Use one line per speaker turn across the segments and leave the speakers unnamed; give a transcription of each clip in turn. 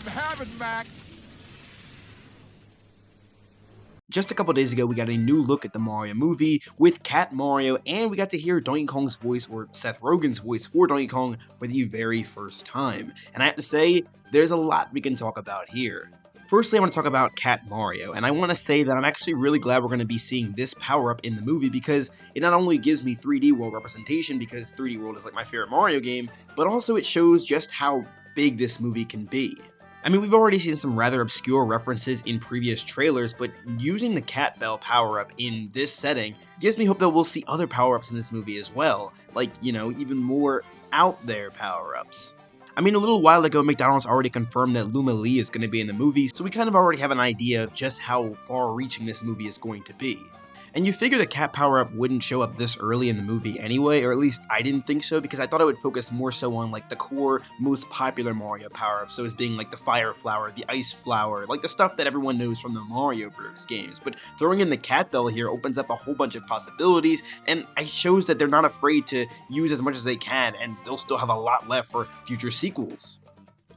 am having, Mac.
Just a couple days ago, we got a new look at the Mario movie with Cat Mario, and we got to hear Donkey Kong's voice, or Seth Rogen's voice for Donkey Kong, for the very first time. And I have to say, there's a lot we can talk about here. Firstly, I want to talk about Cat Mario, and I want to say that I'm actually really glad we're going to be seeing this power-up in the movie because it not only gives me 3D World representation, because 3D World is like my favorite Mario game, but also it shows just how big this movie can be. I mean, we've already seen some rather obscure references in previous trailers, but using the Cat Bell power-up in this setting gives me hope that we'll see other power-ups in this movie as well, like, you know, even more out there power-ups. I mean, a little while ago, McDonald's already confirmed that Luma Lee is going to be in the movie, so we kind of already have an idea of just how far-reaching this movie is going to be. And you figure the cat power-up wouldn't show up this early in the movie anyway, or at least I didn't think so, because I thought it would focus more so on like the core, most popular Mario power-ups, so as being like the Fire Flower, the Ice Flower, like the stuff that everyone knows from the Mario Bros. Games. But throwing in the Cat Bell here opens up a whole bunch of possibilities, and it shows that they're not afraid to use as much as they can, and they'll still have a lot left for future sequels.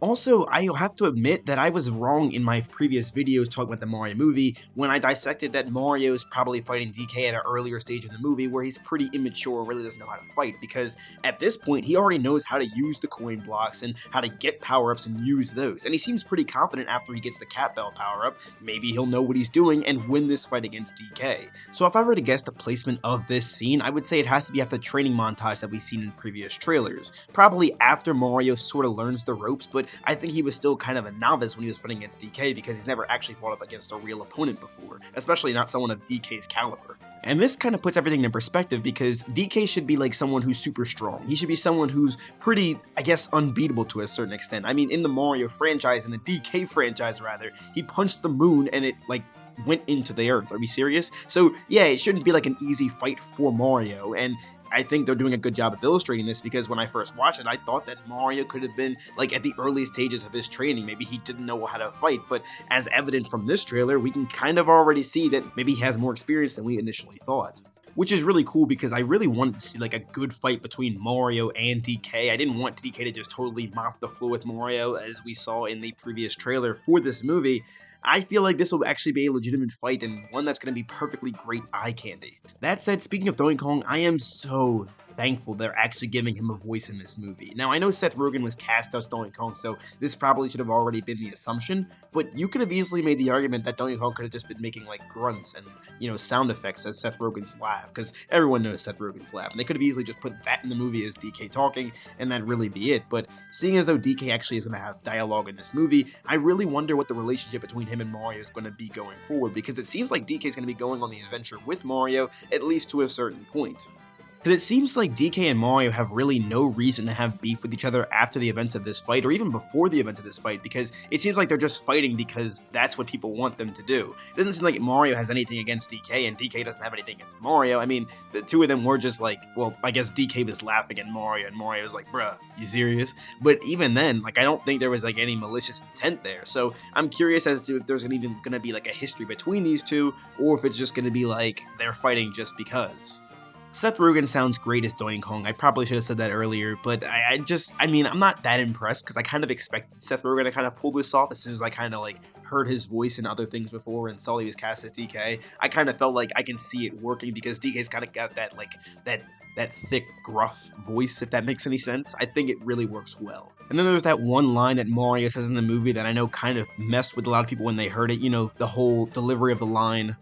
Also, I have to admit that I was wrong in my previous videos talking about the Mario movie when I dissected that Mario is probably fighting DK at an earlier stage in the movie where he's pretty immature and really doesn't know how to fight, because at this point he already knows how to use the coin blocks and how to get power-ups and use those, and he seems pretty confident after he gets the Cat Bell power-up. Maybe he'll know what he's doing and win this fight against DK. So if I were to guess the placement of this scene, I would say it has to be after the training montage that we've seen in previous trailers. Probably after Mario sort of learns the ropes, but I think he was still kind of a novice when he was fighting against DK because he's never actually fought up against a real opponent before, especially not someone of DK's caliber. And this kind of puts everything in perspective because DK should be like someone who's super strong. He should be someone who's pretty, I guess, unbeatable to a certain extent. I mean, in the Mario franchise, in the DK franchise rather, he punched the moon and it like went into the earth. Are we serious? So yeah, it shouldn't be like an easy fight for Mario, and I think they're doing a good job of illustrating this because when I first watched it, I thought that Mario could have been like at the early stages of his training. Maybe he didn't know how to fight, but as evident from this trailer, we can kind of already see that maybe he has more experience than we initially thought. Which is really cool because I really wanted to see like a good fight between Mario and DK. I didn't want DK to just totally mop the floor with Mario as we saw in the previous trailer for this movie. I feel like this will actually be a legitimate fight and one that's going to be perfectly great eye candy. That said, speaking of Donkey Kong, I am so thankful they're actually giving him a voice in this movie. Now, I know Seth Rogen was cast as Donkey Kong, so this probably should have already been the assumption, but you could have easily made the argument that Donkey Kong could have just been making like grunts and, you know, sound effects as Seth Rogen's laugh, because everyone knows Seth Rogen's laugh, and they could have easily just put that in the movie as DK talking, and that'd really be it. But seeing as though DK actually is going to have dialogue in this movie, I really wonder what the relationship between him and Mario is going to be going forward, because it seems like DK is going to be going on the adventure with Mario, at least to a certain point. Because it seems like DK and Mario have really no reason to have beef with each other after the events of this fight, or even before the events of this fight, because it seems like they're just fighting because that's what people want them to do. It doesn't seem like Mario has anything against DK, and DK doesn't have anything against Mario. I mean, the two of them were just like, well, I guess DK was laughing at Mario, and Mario was like, bruh, you serious? But even then, like, I don't think there was like any malicious intent there, so I'm curious as to if there's even gonna be like a history between these two, or if it's just gonna be like, they're fighting just because. Seth Rogen sounds great as Donkey Kong. I probably should have said that earlier, but I mean, I'm not that impressed because I kind of expected Seth Rogen to kind of pull this off as soon as I kind of like heard his voice in other things before and saw he was cast as DK. I kind of felt like I can see it working because DK's kind of got that like that thick, gruff voice, if that makes any sense. I think it really works well. And then there's that one line that Mario says in the movie that I know kind of messed with a lot of people when they heard it, you know, the whole delivery of the line.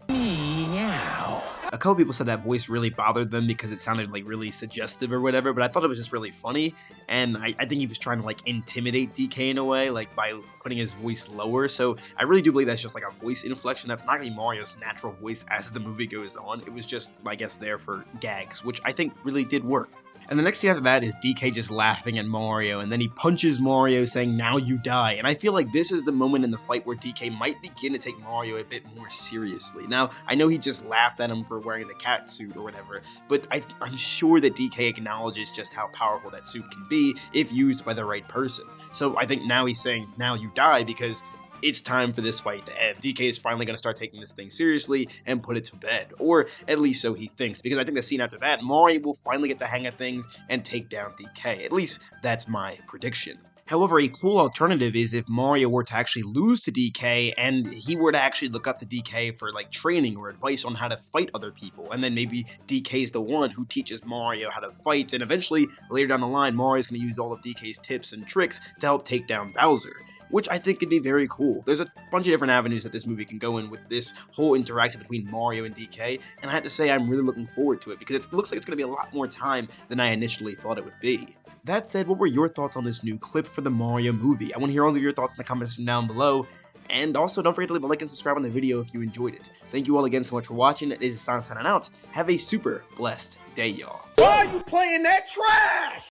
A couple people said that voice really bothered them because it sounded like really suggestive or whatever, but I thought it was just really funny, and I think he was trying to like intimidate DK in a way, like by putting his voice lower, so I really do believe that's just like a voice inflection. That's not gonna be Mario's natural voice as the movie goes on. It was just, I guess, there for gags, which I think really did work. And the next scene after that is DK just laughing at Mario, and then he punches Mario saying, "Now you die." And I feel like this is the moment in the fight where DK might begin to take Mario a bit more seriously. Now, I know he just laughed at him for wearing the cat suit or whatever, but I'm sure that DK acknowledges just how powerful that suit can be if used by the right person. So I think now he's saying, "Now you die," because it's time for this fight to end. DK is finally going to start taking this thing seriously and put it to bed, or at least so he thinks, because I think the scene after that, Mario will finally get the hang of things and take down DK. At least that's my prediction. However, a cool alternative is if Mario were to actually lose to DK and he were to actually look up to DK for like training or advice on how to fight other people, and then maybe DK is the one who teaches Mario how to fight, and eventually later down the line Mario's going to use all of DK's tips and tricks to help take down Bowser, which I think could be very cool. There's a bunch of different avenues that this movie can go in with this whole interaction between Mario and DK, and I have to say I'm really looking forward to it because it looks like it's going to be a lot more time than I initially thought it would be. That said, what were your thoughts on this new clip for the Mario movie? I want to hear all of your thoughts in the comments down below. And also, don't forget to leave a like and subscribe on the video if you enjoyed it. Thank you all again so much for watching. This is Sonic signing out. Have a super blessed day, y'all.
Why are you playing that trash?